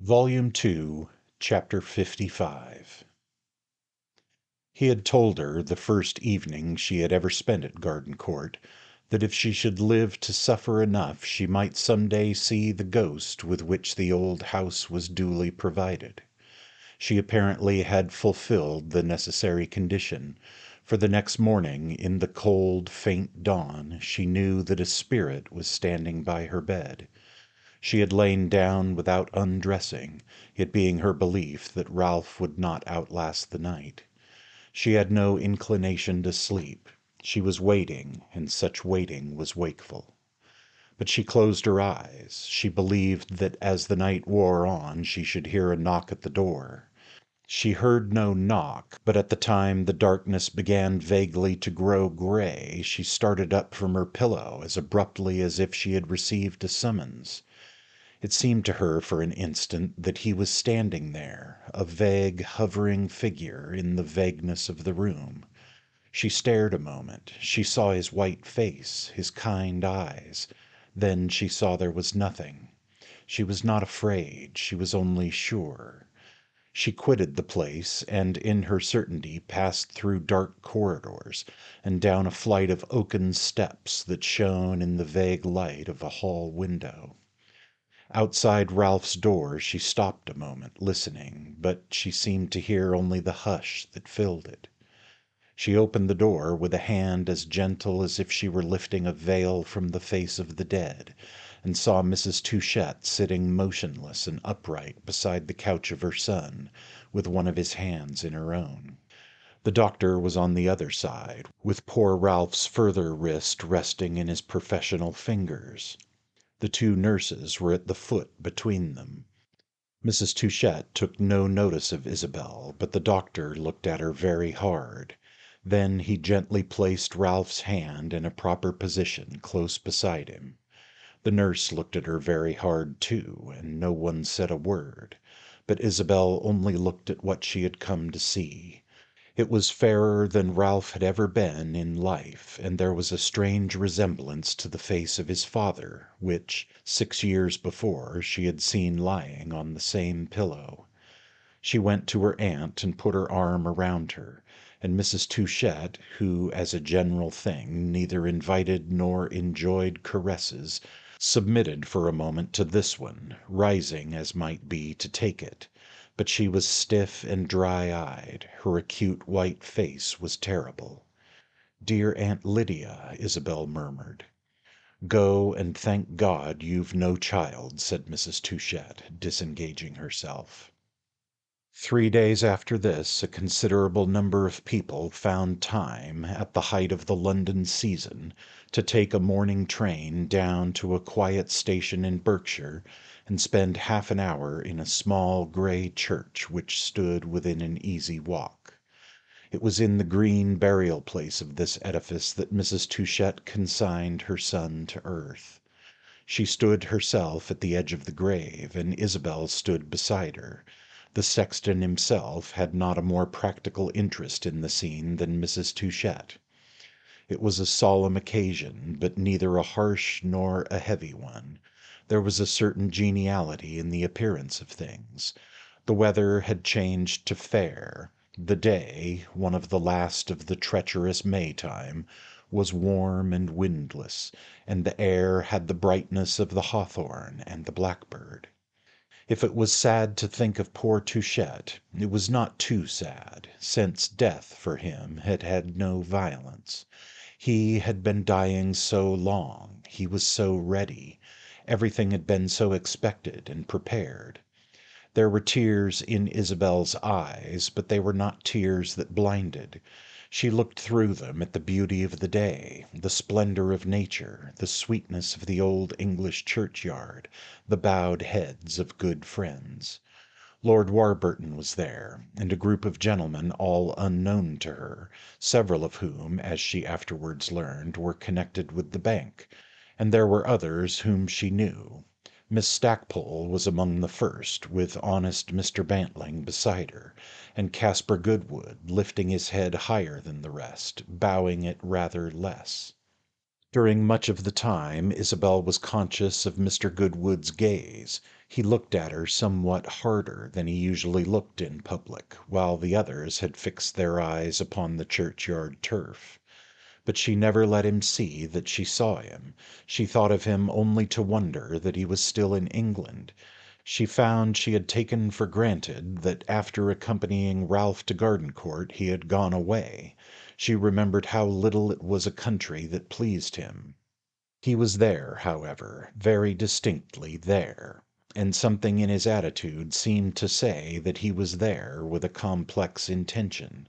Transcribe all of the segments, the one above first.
Volume 2, Chapter 55. He had told her, the first evening she had ever spent at Gardencourt, that if she should live to suffer enough she might some day see the ghost with which the old house was duly provided. She apparently had fulfilled the necessary condition, for the next morning, in the cold, faint dawn, she knew that a spirit was standing by her bed. She had lain down without undressing, it being her belief that Ralph would not outlast the night. She had no inclination to sleep. She was waiting, and such waiting was wakeful. But she closed her eyes. She believed that as the night wore on she should hear a knock at the door. She heard no knock, but at the time the darkness began vaguely to grow gray she started up from her pillow as abruptly as if she had received a summons. It seemed to her for an instant that he was standing there, a vague, hovering figure in the vagueness of the room. She stared a moment. She saw his white face, his kind eyes. Then she saw there was nothing. She was not afraid. She was only sure. She quitted the place, and in her certainty passed through dark corridors, and down a flight of oaken steps that shone in the vague light of a hall window. Outside Ralph's door she stopped a moment, listening, but she seemed to hear only the hush that filled it. She opened the door with a hand as gentle as if she were lifting a veil from the face of the dead, and saw Mrs. Touchett sitting motionless and upright beside the couch of her son, with one of his hands in her own. The doctor was on the other side, with poor Ralph's further wrist resting in his professional fingers. The two nurses were at the foot between them. Mrs. Touchett took no notice of Isabel, but the doctor looked at her very hard. Then he gently placed Ralph's hand in a proper position close beside him. The nurse looked at her very hard too, and no one said a word, but Isabel only looked at what she had come to see. It was fairer than Ralph had ever been in life, and there was a strange resemblance to the face of his father, which, 6 years before, she had seen lying on the same pillow. She went to her aunt and put her arm around her, and Mrs. Touchett, who as a general thing neither invited nor enjoyed caresses, submitted for a moment to this one, rising as might be to take it. But she was stiff and dry-eyed. Her acute white face was terrible. "Dear Aunt Lydia," Isabel murmured. "Go and thank God you've no child," said Mrs. Touchett, disengaging herself. 3 days after this a considerable number of people found time, at the height of the London season, to take a morning train down to a quiet station in Berkshire and spend half an hour in a small grey church which stood within an easy walk. It was in the green burial place of this edifice that Mrs. Touchett consigned her son to earth. She stood herself at the edge of the grave, and Isabel stood beside her. The sexton himself had not a more practical interest in the scene than Mrs. Touchett. It was a solemn occasion, but neither a harsh nor a heavy one. There was a certain geniality in the appearance of things. The weather had changed to fair. The day, one of the last of the treacherous May time, was warm and windless, and the air had the brightness of the hawthorn and the blackbird. If it was sad to think of poor Touchett, it was not too sad, since death for him had had no violence. He had been dying so long, he was so ready, everything had been so expected and prepared. There were tears in Isabel's eyes, but they were not tears that blinded. She looked through them at the beauty of the day, the splendour of nature, the sweetness of the old English churchyard, the bowed heads of good friends. Lord Warburton was there, and a group of gentlemen all unknown to her, several of whom, as she afterwards learned, were connected with the bank, and there were others whom she knew. Miss Stackpole was among the first, with honest Mr. Bantling beside her, and Caspar Goodwood lifting his head higher than the rest, bowing it rather less. During much of the time Isabel was conscious of Mr. Goodwood's gaze. He looked at her somewhat harder than he usually looked in public, while the others had fixed their eyes upon the churchyard turf. But she never let him see that she saw him. She thought of him only to wonder that he was still in England. She found she had taken for granted that after accompanying Ralph to Gardencourt he had gone away. She remembered how little it was a country that pleased him. He was there, however, very distinctly there, and something in his attitude seemed to say that he was there with a complex intention.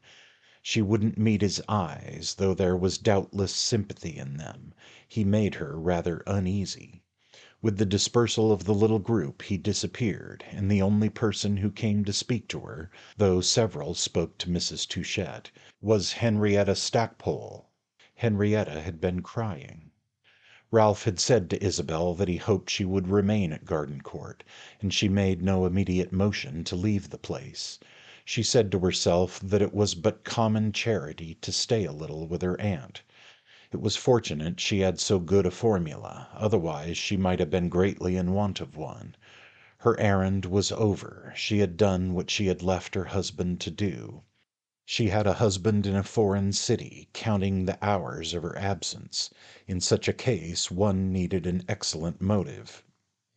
She wouldn't meet his eyes, though there was doubtless sympathy in them. He made her rather uneasy. With the dispersal of the little group he disappeared, and the only person who came to speak to her, though several spoke to Mrs. Touchett, was Henrietta Stackpole. Henrietta had been crying. Ralph had said to Isabel that he hoped she would remain at Gardencourt, and she made no immediate motion to leave the place. She said to herself that it was but common charity to stay a little with her aunt. It was fortunate she had so good a formula, otherwise she might have been greatly in want of one. Her errand was over, she had done what she had left her husband to do. She had a husband in a foreign city, counting the hours of her absence. In such a case one needed an excellent motive.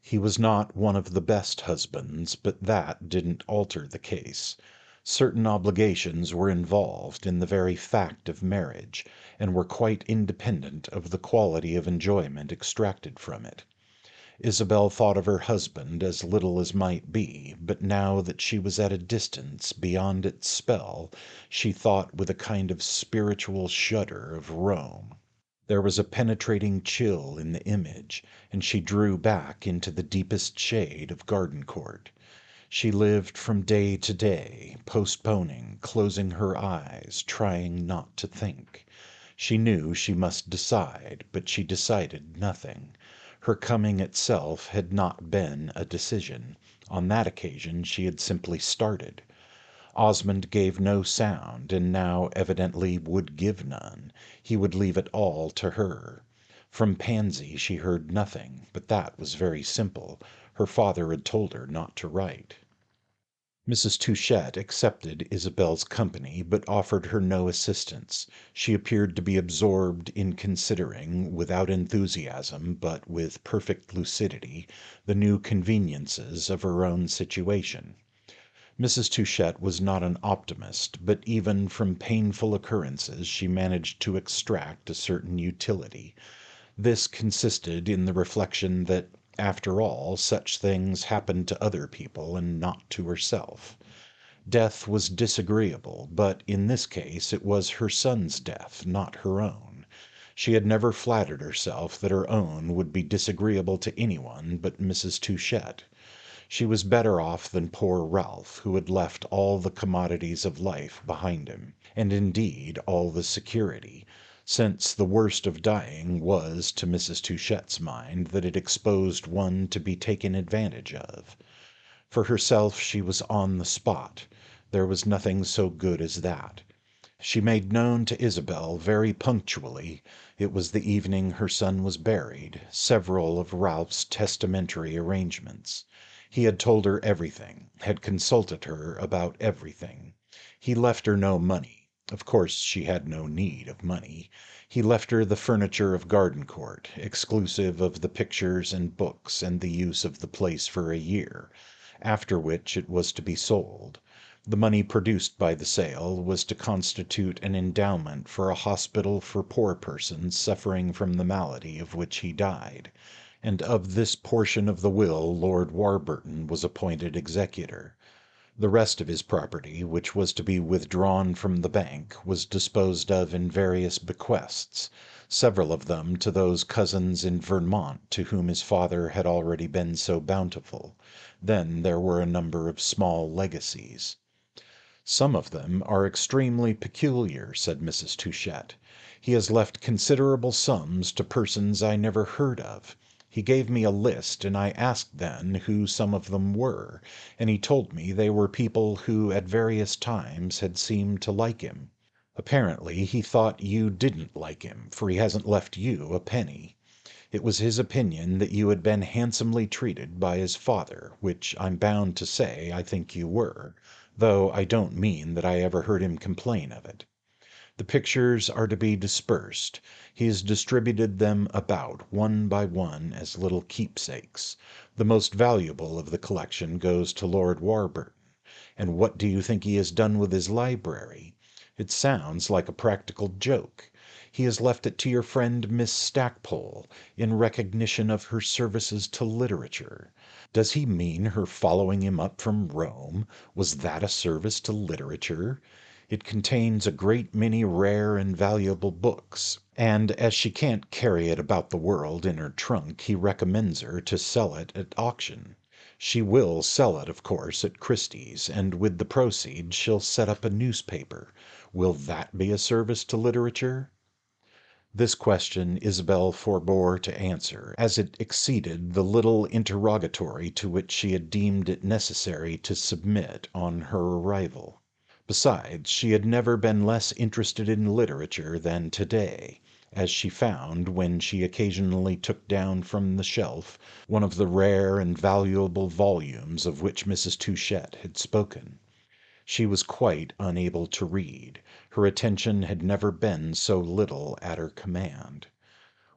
He was not one of the best husbands, but that didn't alter the case. Certain obligations were involved in the very fact of marriage, and were quite independent of the quality of enjoyment extracted from it. Isabel thought of her husband as little as might be, but now that she was at a distance beyond its spell, she thought with a kind of spiritual shudder of Rome. There was a penetrating chill in the image, and she drew back into the deepest shade of Gardencourt. She lived from day to day, postponing, closing her eyes, trying not to think. She knew she must decide, but she decided nothing. Her coming itself had not been a decision. On that occasion she had simply started. Osmond gave no sound, and now evidently would give none. He would leave it all to her. From Pansy she heard nothing, but that was very simple. Her father had told her not to write. Mrs. Touchett accepted Isabel's company, but offered her no assistance. She appeared to be absorbed in considering, without enthusiasm, but with perfect lucidity, the new conveniences of her own situation. Mrs. Touchett was not an optimist, but even from painful occurrences she managed to extract a certain utility. This consisted in the reflection that, after all, such things happened to other people and not to herself. Death was disagreeable, but in this case it was her son's death, not her own. She had never flattered herself that her own would be disagreeable to anyone but Mrs. Touchett. She was better off than poor Ralph, who had left all the commodities of life behind him, and indeed all the security, since the worst of dying was, to Mrs. Touchett's mind, that it exposed one to be taken advantage of. For herself she was on the spot. There was nothing so good as that. She made known to Isabel very punctually, it was the evening her son was buried, several of Ralph's testamentary arrangements. He had told her everything, had consulted her about everything. He left her no money. Of course she had no need of money. He left her the furniture of Gardencourt, exclusive of the pictures and books and the use of the place for a year, after which it was to be sold. The money produced by the sale was to constitute an endowment for a hospital for poor persons suffering from the malady of which he died, and of this portion of the will Lord Warburton was appointed executor. The rest of his property, which was to be withdrawn from the bank, was disposed of in various bequests, several of them to those cousins in Vermont to whom his father had already been so bountiful. Then there were a number of small legacies. "Some of them are extremely peculiar," said Mrs. Touchett. "He has left considerable sums to persons I never heard of. He gave me a list, and I asked then who some of them were, and he told me they were people who at various times had seemed to like him. Apparently he thought you didn't like him, for he hasn't left you a penny. It was his opinion that you had been handsomely treated by his father, which I'm bound to say I think you were, though I don't mean that I ever heard him complain of it. The pictures are to be dispersed. He has distributed them about, one by one, as little keepsakes. The most valuable of the collection goes to Lord Warburton. And what do you think he has done with his library? It sounds like a practical joke. He has left it to your friend Miss Stackpole, in recognition of her services to literature. Does he mean her following him up from Rome? Was that a service to literature? It contains a great many rare and valuable books, and as she can't carry it about the world in her trunk, he recommends her to sell it at auction. She will sell it, of course, at Christie's, and with the proceeds she'll set up a newspaper. Will that be a service to literature? This question Isabel forbore to answer, as it exceeded the little interrogatory to which she had deemed it necessary to submit on her arrival. Besides, she had never been less interested in literature than today, as she found when she occasionally took down from the shelf one of the rare and valuable volumes of which Mrs. Touchett had spoken. She was quite unable to read. Her attention had never been so little at her command.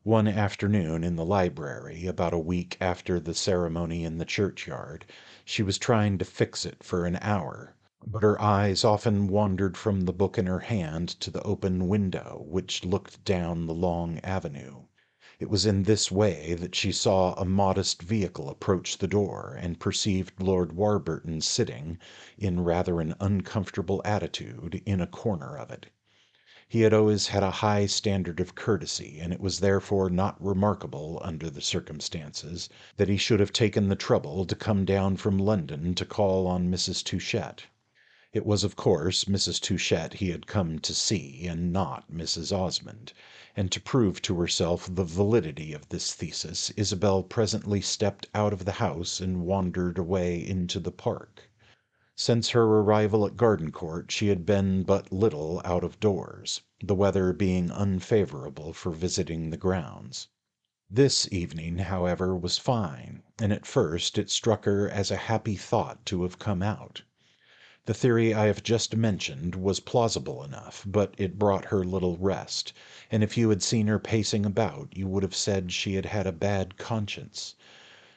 One afternoon in the library, about a week after the ceremony in the churchyard, she was trying to fix it for an hour, but her eyes often wandered from the book in her hand to the open window which looked down the long avenue. It was in this way that she saw a modest vehicle approach the door, and perceived Lord Warburton sitting, in rather an uncomfortable attitude, in a corner of it. He had always had a high standard of courtesy, and it was therefore not remarkable, under the circumstances, that he should have taken the trouble to come down from London to call on Mrs. Touchett. It was of course Mrs. Touchett he had come to see, and not Mrs. Osmond, and to prove to herself the validity of this thesis, Isabel presently stepped out of the house and wandered away into the park. Since her arrival at Gardencourt she had been but little out of doors, the weather being unfavourable for visiting the grounds. This evening, however, was fine, and at first it struck her as a happy thought to have come out. The theory I have just mentioned was plausible enough, but it brought her little rest, and if you had seen her pacing about you would have said she had had a bad conscience.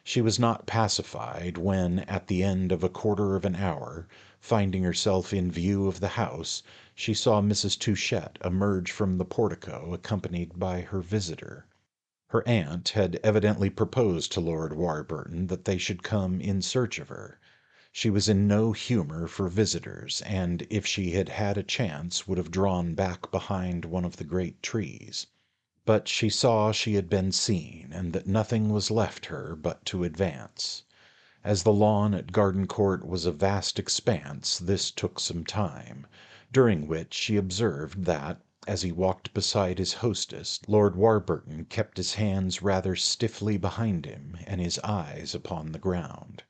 She was not pacified when, at the end of a quarter of an hour, finding herself in view of the house, she saw Mrs. Touchett emerge from the portico accompanied by her visitor. Her aunt had evidently proposed to Lord Warburton that they should come in search of her. She was in no humour for visitors, and if she had had a chance would have drawn back behind one of the great trees. But she saw she had been seen, and that nothing was left her but to advance. As the lawn at Gardencourt was a vast expanse, this took some time, during which she observed that, as he walked beside his hostess, Lord Warburton kept his hands rather stiffly behind him, and his eyes upon the ground.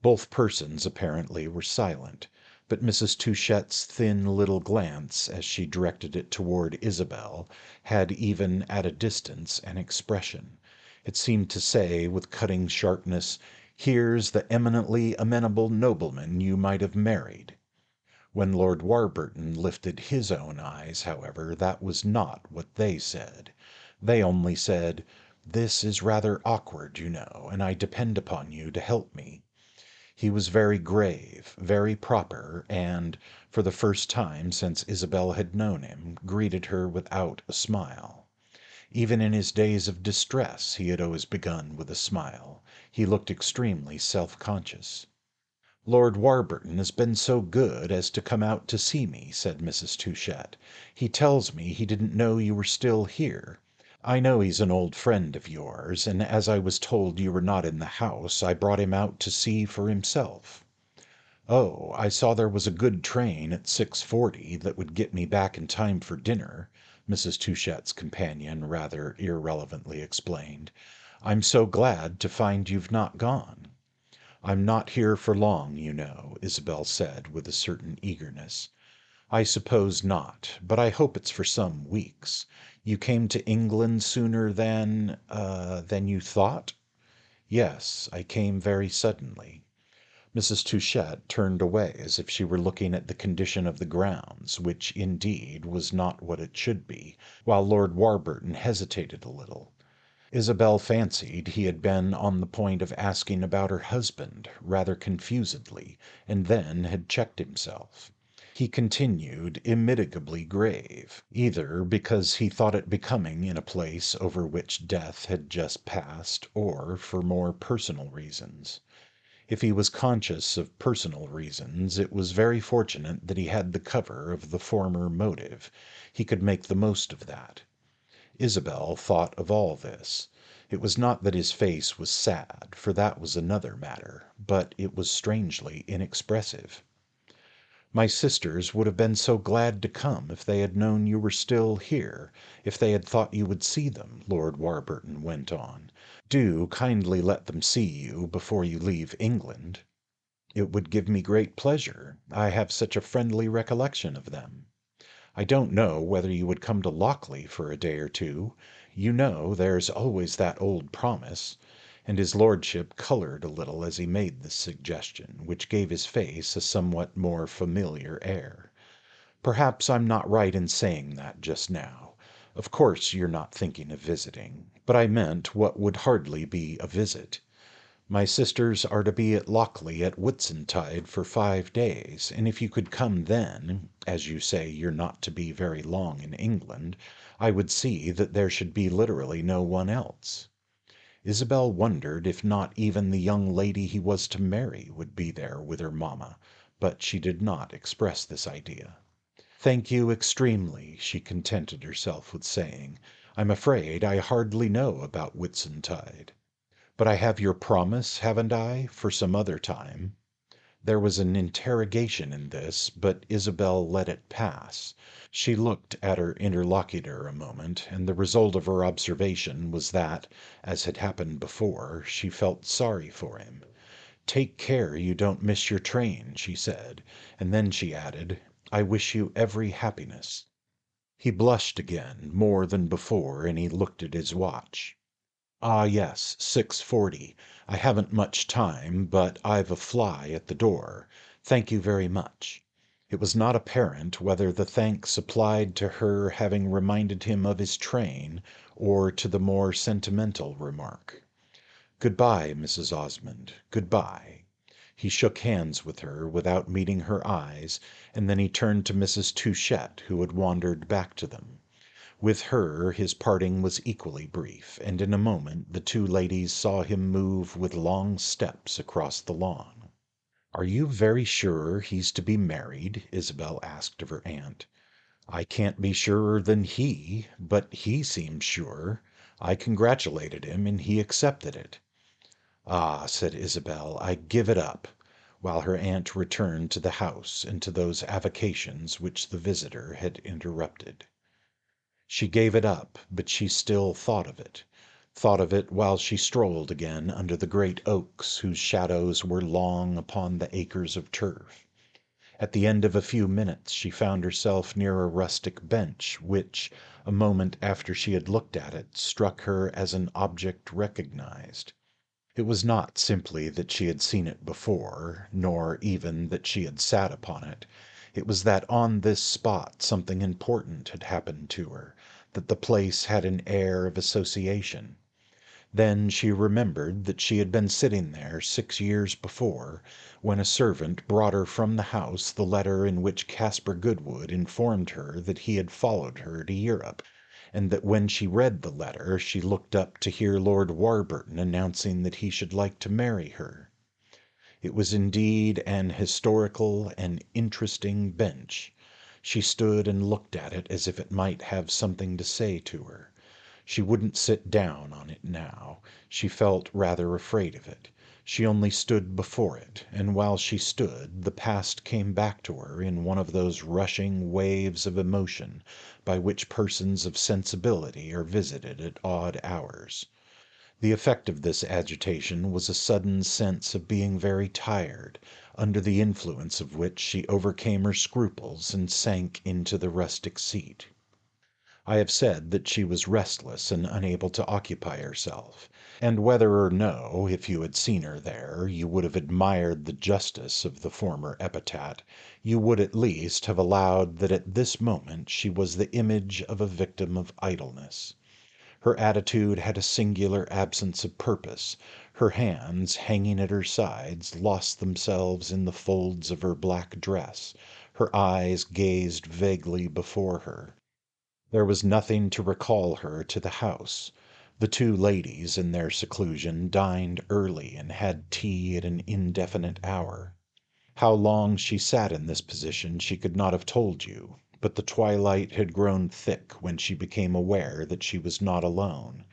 Both persons apparently were silent, but Mrs. Touchett's thin little glance, as she directed it toward Isabel, had even at a distance an expression. It seemed to say, with cutting sharpness, "Here's the eminently amenable nobleman you might have married." When Lord Warburton lifted his own eyes, however, that was not what they said. They only said, "This is rather awkward, you know, and I depend upon you to help me." He was very grave, very proper, and, for the first time since Isabel had known him, greeted her without a smile. Even in his days of distress he had always begun with a smile. He looked extremely self-conscious. "Lord Warburton has been so good as to come out to see me," said Mrs. Touchett. "He tells me he didn't know you were still here. I know he's an old friend of yours, and as I was told you were not in the house, I brought him out to see for himself." "Oh, I saw there was a good train at 6:40 that would get me back in time for dinner," Mrs. Touchett's companion rather irrelevantly explained. "I'm so glad to find you've not gone." "I'm not here for long, you know," Isabel said with a certain eagerness. "I suppose not, but I hope it's for some weeks. You came to England sooner than you thought?" "Yes, I came very suddenly." Mrs. Touchett turned away as if she were looking at the condition of the grounds, which, indeed, was not what it should be, while Lord Warburton hesitated a little. Isabel fancied he had been on the point of asking about her husband, rather confusedly, and then had checked himself. He continued immitigably grave, either because he thought it becoming in a place over which death had just passed, or for more personal reasons. If he was conscious of personal reasons, it was very fortunate that he had the cover of the former motive. He could make the most of that. Isabel thought of all this. It was not that his face was sad, for that was another matter, but it was strangely inexpressive. "My sisters would have been so glad to come if they had known you were still here, if they had thought you would see them," Lord Warburton went on. "Do kindly let them see you before you leave England." "It would give me great pleasure. I have such a friendly recollection of them." "I don't know whether you would come to Lockleigh for a day or two. You know there's always that old promise," and his lordship coloured a little as he made this suggestion, which gave his face a somewhat more familiar air. "Perhaps I'm not right in saying that just now. Of course you're not thinking of visiting, but I meant what would hardly be a visit. My sisters are to be at Lockleigh at Whitsuntide for 5 days, and if you could come then, as you say you're not to be very long in England, I would see that there should be literally no one else." Isabel wondered if not even the young lady he was to marry would be there with her mamma, but she did not express this idea. "Thank you extremely," she contented herself with saying. "I'm afraid I hardly know about Whitsuntide." "But I have your promise, haven't I, for some other time?" There was an interrogation in this, but Isabel let it pass. She looked at her interlocutor a moment, and the result of her observation was that, as had happened before, she felt sorry for him. "Take care you don't miss your train," she said, and then she added, "I wish you every happiness." He blushed again, more than before, and he looked at his watch. "Ah, yes, 6:40. I haven't much time, but I've a fly at the door. Thank you very much." It was not apparent whether the thanks applied to her having reminded him of his train, or to the more sentimental remark. "Good bye, Mrs. Osmond, good bye." He shook hands with her without meeting her eyes, and then he turned to Mrs. Touchett, who had wandered back to them. With her his parting was equally brief, and in a moment the two ladies saw him move with long steps across the lawn. "Are you very sure he's to be married?" Isabel asked of her aunt. "I can't be surer than he, but he seemed sure. I congratulated him, and he accepted it." "Ah," said Isabel, "I give it up," while her aunt returned to the house and to those avocations which the visitor had interrupted. She gave it up, but she still thought of it while she strolled again under the great oaks whose shadows were long upon the acres of turf. At the end of a few minutes she found herself near a rustic bench, which, a moment after she had looked at it, struck her as an object recognized. It was not simply that she had seen it before, nor even that she had sat upon it. It was that on this spot something important had happened to her, that the place had an air of association. Then she remembered that she had been sitting there 6 years before, when a servant brought her from the house the letter in which Caspar Goodwood informed her that he had followed her to Europe, and that when she read the letter she looked up to hear Lord Warburton announcing that he should like to marry her. It was indeed an historical and interesting bench. She stood and looked at it as if it might have something to say to her. She wouldn't sit down on it now. She felt rather afraid of it. She only stood before it, and while she stood the past came back to her in one of those rushing waves of emotion by which persons of sensibility are visited at odd hours. The effect of this agitation was a sudden sense of being very tired, under the influence of which she overcame her scruples and sank into the rustic seat. I have said that she was restless and unable to occupy herself, and whether or no, if you had seen her there, you would have admired the justice of the former epithet, you would at least have allowed that at this moment she was the image of a victim of idleness. Her attitude had a singular absence of purpose. Her hands, hanging at her sides, lost themselves in the folds of her black dress. Her eyes gazed vaguely before her. There was nothing to recall her to the house. The two ladies, in their seclusion, dined early and had tea at an indefinite hour. How long she sat in this position she could not have told you, but the twilight had grown thick when she became aware that she was not alone.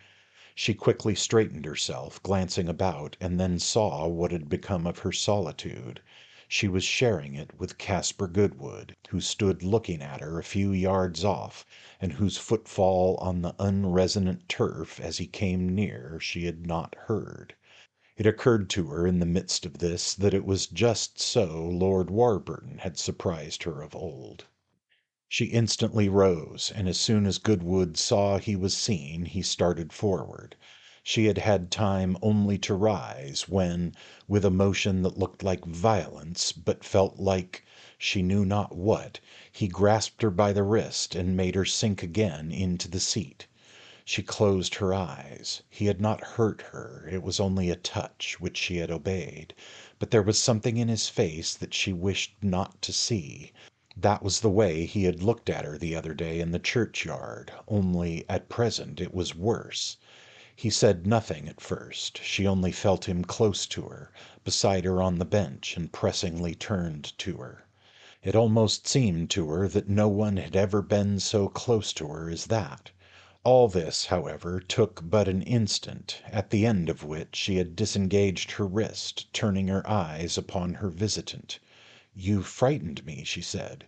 She quickly straightened herself, glancing about, and then saw what had become of her solitude. She was sharing it with Caspar Goodwood, who stood looking at her a few yards off, and whose footfall on the unresonant turf as he came near she had not heard. It occurred to her in the midst of this that it was just so Lord Warburton had surprised her of old. She instantly rose, and as soon as Goodwood saw he was seen, he started forward. She had had time only to rise, when, with a motion that looked like violence, but felt like she knew not what, he grasped her by the wrist and made her sink again into the seat. She closed her eyes. He had not hurt her, it was only a touch, which she had obeyed, but there was something in his face that she wished not to see. That was the way he had looked at her the other day in the churchyard, only at present it was worse. He said nothing at first. She only felt him close to her, beside her on the bench, and pressingly turned to her. It almost seemed to her that no one had ever been so close to her as that. All this, however, took but an instant, at the end of which she had disengaged her wrist, turning her eyes upon her visitant. "You frightened me," she said.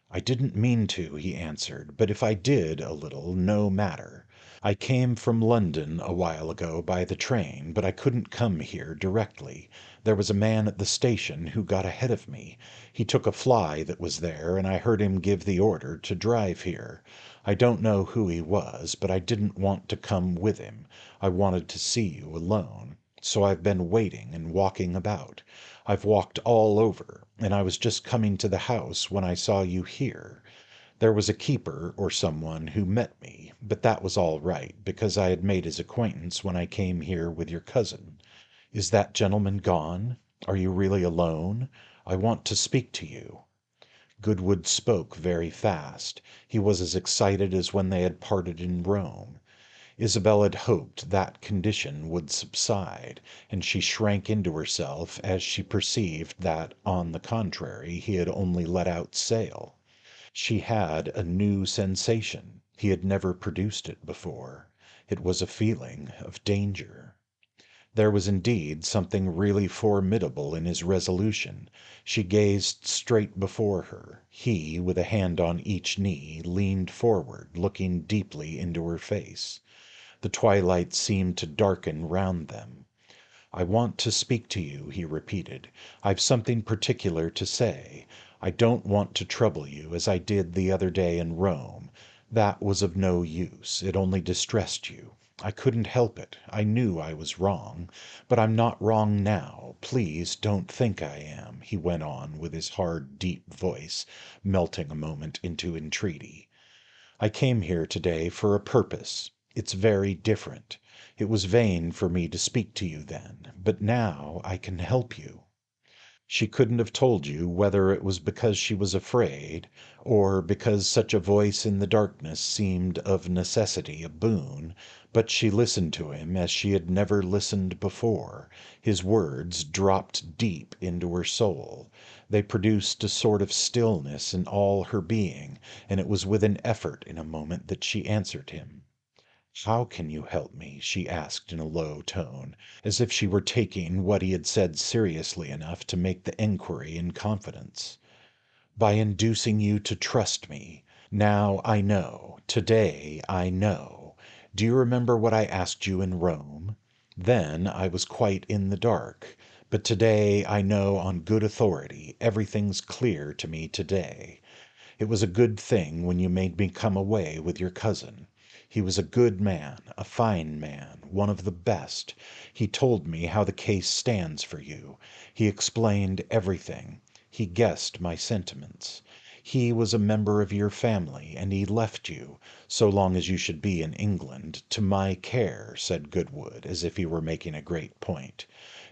"I didn't mean to," he answered, "but if I did a little, no matter. I came from London a while ago by the train, but I couldn't come here directly. There was a man at the station who got ahead of me. He took a fly that was there, and I heard him give the order to drive here. I don't know who he was, but I didn't want to come with him. I wanted to see you alone. So I've been waiting and walking about. I've walked all over, and I was just coming to the house when I saw you here. There was a keeper or someone who met me, but that was all right, because I had made his acquaintance when I came here with your cousin. Is that gentleman gone? Are you really alone? I want to speak to you." Goodwood spoke very fast. He was as excited as when they had parted in Rome. Isabel had hoped that condition would subside, and she shrank into herself as she perceived that, on the contrary, he had only let out sail. She had a new sensation. He had never produced it before. It was a feeling of danger. There was indeed something really formidable in his resolution. She gazed straight before her. He, with a hand on each knee, leaned forward, looking deeply into her face. The twilight seemed to darken round them. "I want to speak to you," he repeated. "I've something particular to say. I don't want to trouble you as I did the other day in Rome. That was of no use. It only distressed you. I couldn't help it. I knew I was wrong. But I'm not wrong now. Please don't think I am," he went on with his hard, deep voice, melting a moment into entreaty. "I came here today for a purpose. It's very different. It was vain for me to speak to you then, but now I can help you." She couldn't have told you whether it was because she was afraid, or because such a voice in the darkness seemed of necessity a boon, but she listened to him as she had never listened before. His words dropped deep into her soul. They produced a sort of stillness in all her being, and it was with an effort in a moment that she answered him. "How can you help me?" she asked in a low tone, as if she were taking what he had said seriously enough to make the enquiry in confidence. "By inducing you to trust me. Now I know. Today I know. Do you remember what I asked you in Rome? Then I was quite in the dark. But today I know on good authority everything's clear to me today. It was a good thing when you made me come away with your cousin. He was a good man, a fine man, one of the best. He told me how the case stands for you. He explained everything. He guessed my sentiments. He was a member of your family, and he left you, so long as you should be in England, to my care, said Goodwood, as if he were making a great point.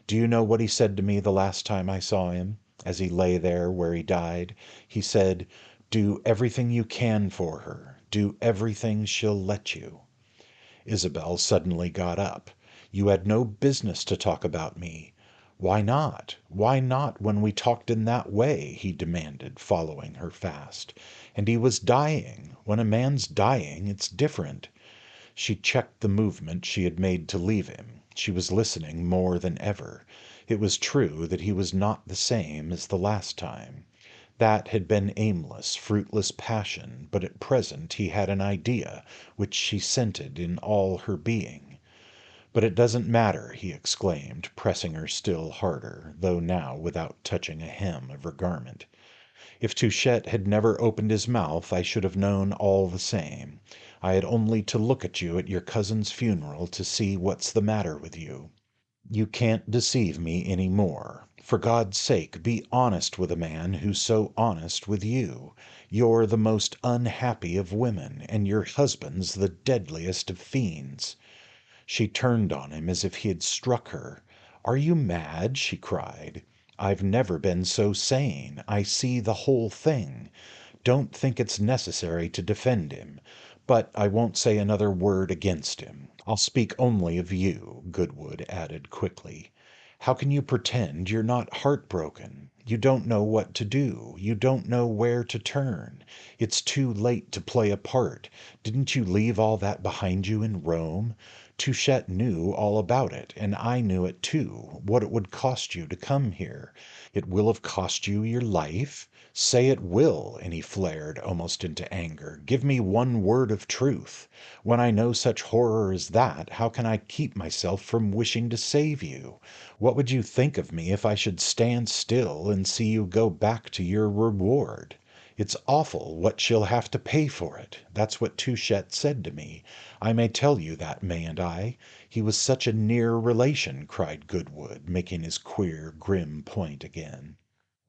Do you know what he said to me the last time I saw him, as he lay there where he died? He said, "Do everything you can for her. Do everything she'll let you." Isabel suddenly got up. "You had no business to talk about me." "Why not? Why not when we talked in that way?" he demanded, following her fast. "And he was dying. When a man's dying, it's different." She checked the movement she had made to leave him. She was listening more than ever. It was true that he was not the same as the last time. That had been aimless, fruitless passion, but at present he had an idea which she scented in all her being. "But it doesn't matter," he exclaimed, pressing her still harder, though now without touching a hem of her garment. "If Touchette had never opened his mouth I should have known all the same. I had only to look at you at your cousin's funeral to see what's the matter with you. You can't deceive me any more. For God's sake, be honest with a man who's so honest with you. You're the most unhappy of women, and your husband's the deadliest of fiends." She turned on him as if he had struck her. "Are you mad?" she cried. "I've never been so sane. I see the whole thing. Don't think it's necessary to defend him. But I won't say another word against him. I'll speak only of you," Goodwood added quickly. "How can you pretend you're not heartbroken? You don't know what to do. You don't know where to turn. It's too late to play a part. Didn't you leave all that behind you in Rome? Touchette knew all about it, and I knew it too, what it would cost you to come here. It will have cost you your life? Say it will," and he flared almost into anger. "Give me one word of truth. When I know such horror as that, how can I keep myself from wishing to save you? What would you think of me if I should stand still and see you go back to your reward? It's awful what she'll have to pay for it. That's what Touchette said to me. I may tell you that, mayn't I? He was such a near relation," cried Goodwood, making his queer, grim point again.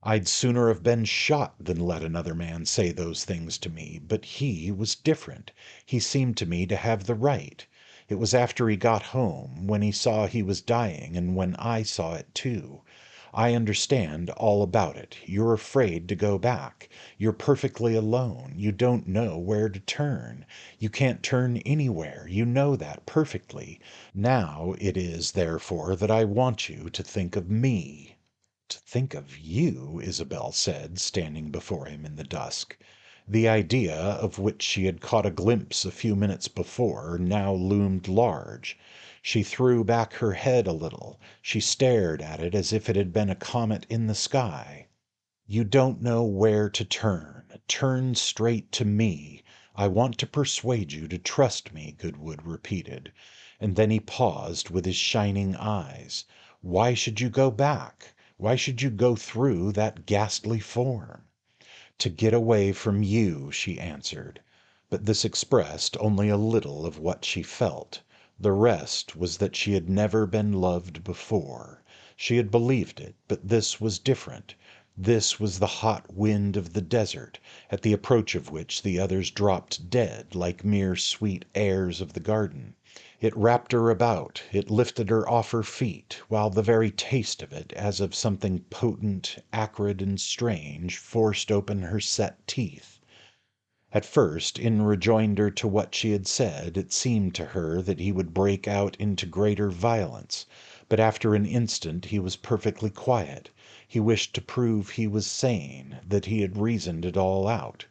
"I'd sooner have been shot than let another man say those things to me, but he was different. He seemed to me to have the right. It was after he got home, when he saw he was dying, and when I saw it too. I understand all about it. You're afraid to go back. You're perfectly alone. You don't know where to turn. You can't turn anywhere. You know that perfectly. Now it is, therefore, that I want you to think of me." "To think of you," Isabel said, standing before him in the dusk. The idea, of which she had caught a glimpse a few minutes before, now loomed large. She threw back her head a little. She stared at it as if it had been a comet in the sky. "You don't know where to turn. Turn straight to me. I want to persuade you to trust me," Goodwood repeated. And then he paused with his shining eyes. "Why should you go back? Why should you go through that ghastly form?" "To get away from you," she answered. But this expressed only a little of what she felt. The rest was that she had never been loved before. She had believed it, but this was different. This was the hot wind of the desert, at the approach of which the others dropped dead like mere sweet airs of the garden. It wrapped her about, it lifted her off her feet, while the very taste of it, as of something potent, acrid, and strange, forced open her set teeth. At first, in rejoinder to what she had said, it seemed to her that he would break out into greater violence, but after an instant he was perfectly quiet. He wished to prove he was sane, that he had reasoned it all out.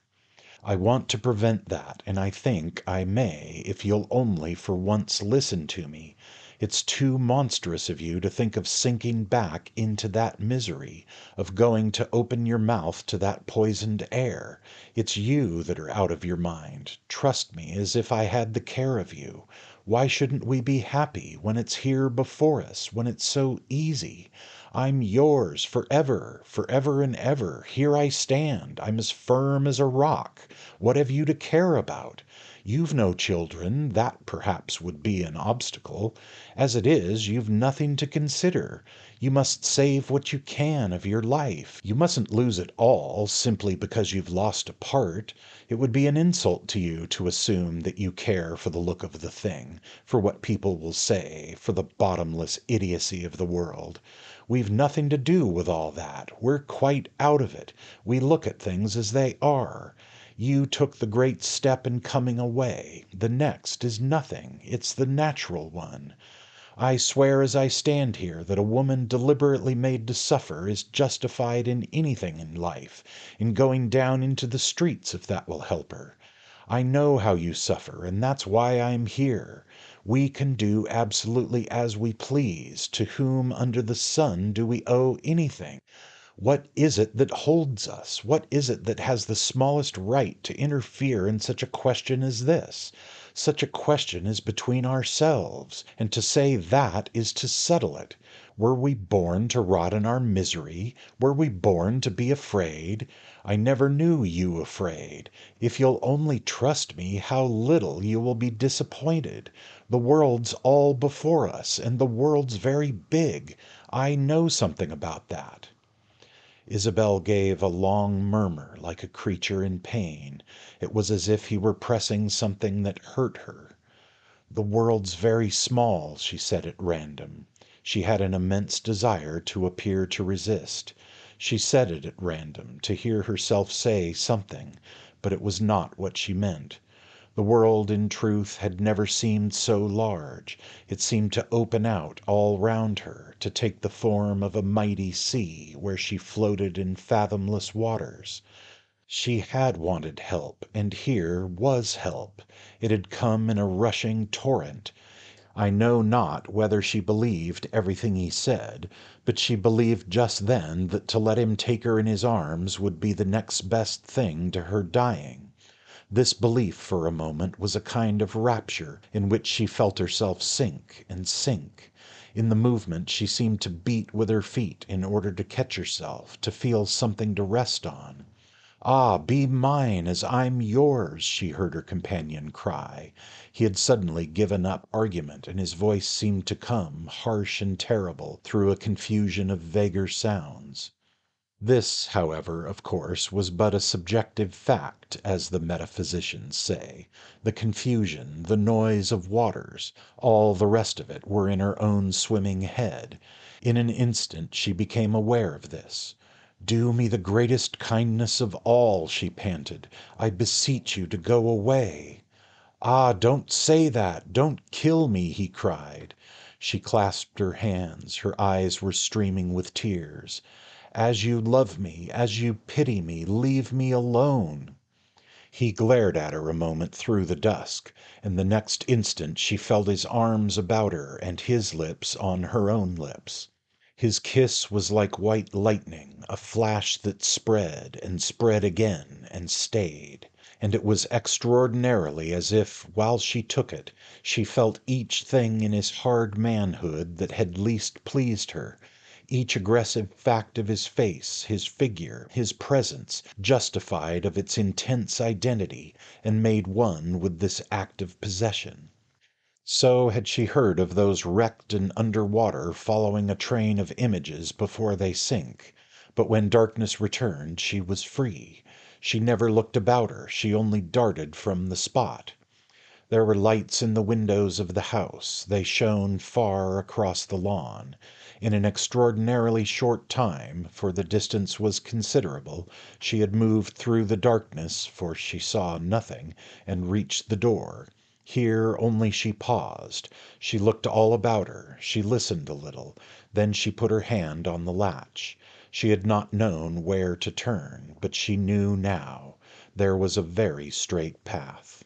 "I want to prevent that, and I think I may, if you'll only for once listen to me. It's too monstrous of you to think of sinking back into that misery, of going to open your mouth to that poisoned air. It's you that are out of your mind. Trust me as if I had the care of you. Why shouldn't we be happy when it's here before us, when it's so easy? I'm yours forever, forever and ever. Here I stand. I'm as firm as a rock. What have you to care about? You've no children. That perhaps would be an obstacle. As it is, you've nothing to consider. You must save what you can of your life. You mustn't lose it all simply because you've lost a part. It would be an insult to you to assume that you care for the look of the thing, for what people will say, for the bottomless idiocy of the world. We've nothing to do with all that. We're quite out of it. We look at things as they are. You took the great step in coming away. The next is nothing. It's the natural one. I swear as I stand here that a woman deliberately made to suffer is justified in anything in life, in going down into the streets if that will help her. I know how you suffer, and that's why I'm here. We can do absolutely as we please. To whom under the sun do we owe anything? What is it that holds us? What is it that has the smallest right to interfere in such a question as this? Such a question is between ourselves, and to say that is to settle it. Were we born to rot in our misery? Were we born to be afraid? I never knew you afraid. If you'll only trust me, how little you will be disappointed. The world's all before us, and the world's very big. I know something about that. Isabel gave a long murmur like a creature in pain. It was as if he were pressing something that hurt her. "The world's very small," she said at random. She had an immense desire to appear to resist. She said it at random, to hear herself say something, but it was not what she meant. The world, in truth, had never seemed so large. It seemed to open out all round her, to take the form of a mighty sea where she floated in fathomless waters. She had wanted help, and here was help. It had come in a rushing torrent. I know not whether she believed everything he said, but she believed just then that to let him take her in his arms would be the next best thing to her dying. This belief for a moment was a kind of rapture in which she felt herself sink and sink. In the movement she seemed to beat with her feet in order to catch herself, to feel something to rest on. "Ah, be mine as I'm yours," she heard her companion cry. He had suddenly given up argument, and his voice seemed to come, harsh and terrible, through a confusion of vaguer sounds. This, however, of course, was but a subjective fact, as the metaphysicians say. The confusion, the noise of waters, all the rest of it were in her own swimming head. In an instant she became aware of this. "Do me the greatest kindness of all," she panted. "I beseech you to go away." "Ah, don't say that! Don't kill me!" he cried. She clasped her hands. Her eyes were streaming with tears. "As you love me, as you pity me, leave me alone." He glared at her a moment through the dusk, and the next instant she felt his arms about her and his lips on her own lips. His kiss was like white lightning, a flash that spread and spread again and stayed. And it was extraordinarily as if, while she took it, she felt each thing in his hard manhood that had least pleased her, each aggressive fact of his face, his figure, his presence, justified of its intense identity, and made one with this act of possession. So had she heard of those wrecked and under water following a train of images before they sink. But when darkness returned she was free. She never looked about her, she only darted from the spot. There were lights in the windows of the house. They shone far across the lawn. In an extraordinarily short time, for the distance was considerable, she had moved through the darkness, for she saw nothing, and reached the door. Here only she paused. She looked all about her. She listened a little. Then she put her hand on the latch. She had not known where to turn, but she knew now. There was a very straight path.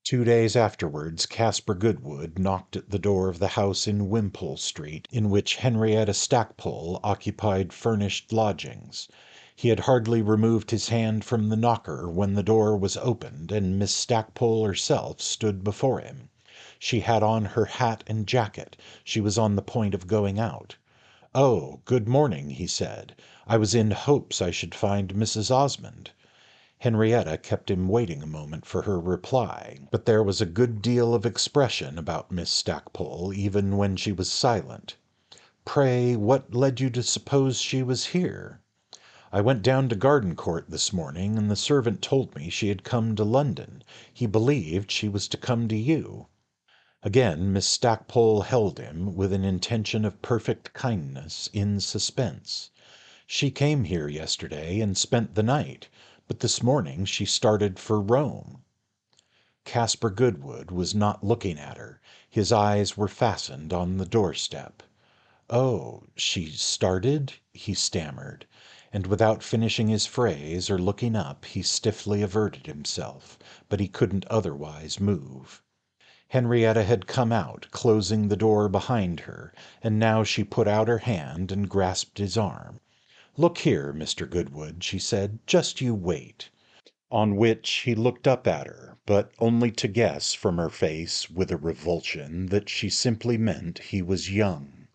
2 days afterwards Caspar Goodwood knocked at the door of the house in Wimpole Street in which Henrietta Stackpole occupied furnished lodgings. He had hardly removed his hand from the knocker when the door was opened and Miss Stackpole herself stood before him. She had on her hat and jacket. She was on the point of going out. "Oh, good morning," he said. "I was in hopes I should find Mrs. Osmond." Henrietta kept him waiting a moment for her reply, but there was a good deal of expression about Miss Stackpole even when she was silent. "Pray, what led you to suppose she was here?" "I went down to Gardencourt this morning, and the servant told me she had come to London. He believed she was to come to you." Again Miss Stackpole held him, with an intention of perfect kindness, in suspense. "She came here yesterday and spent the night, but this morning she started for Rome." Caspar Goodwood was not looking at her. His eyes were fastened on the doorstep. "Oh, she started?" he stammered, and without finishing his phrase or looking up he stiffly averted himself, but he couldn't otherwise move. Henrietta had come out, closing the door behind her, and now she put out her hand and grasped his arm. "Look here, Mr. Goodwood," she said, "just you wait." On which he looked up at her, but only to guess from her face, with a revulsion, that she simply meant he was young.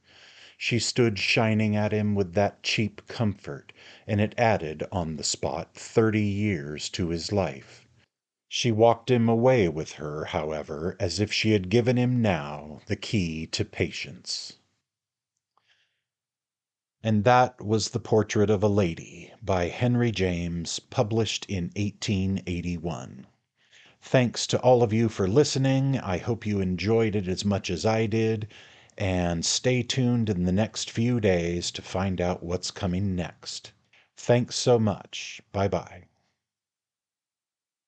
She stood shining at him with that cheap comfort, and it added on the spot 30 years to his life. She walked him away with her, however, as if she had given him now the key to patience. And that was The Portrait of a Lady, by Henry James, published in 1881. Thanks to all of you for listening. I hope you enjoyed it as much as I did, and stay tuned in the next few days to find out what's coming next. Thanks so much. Bye bye.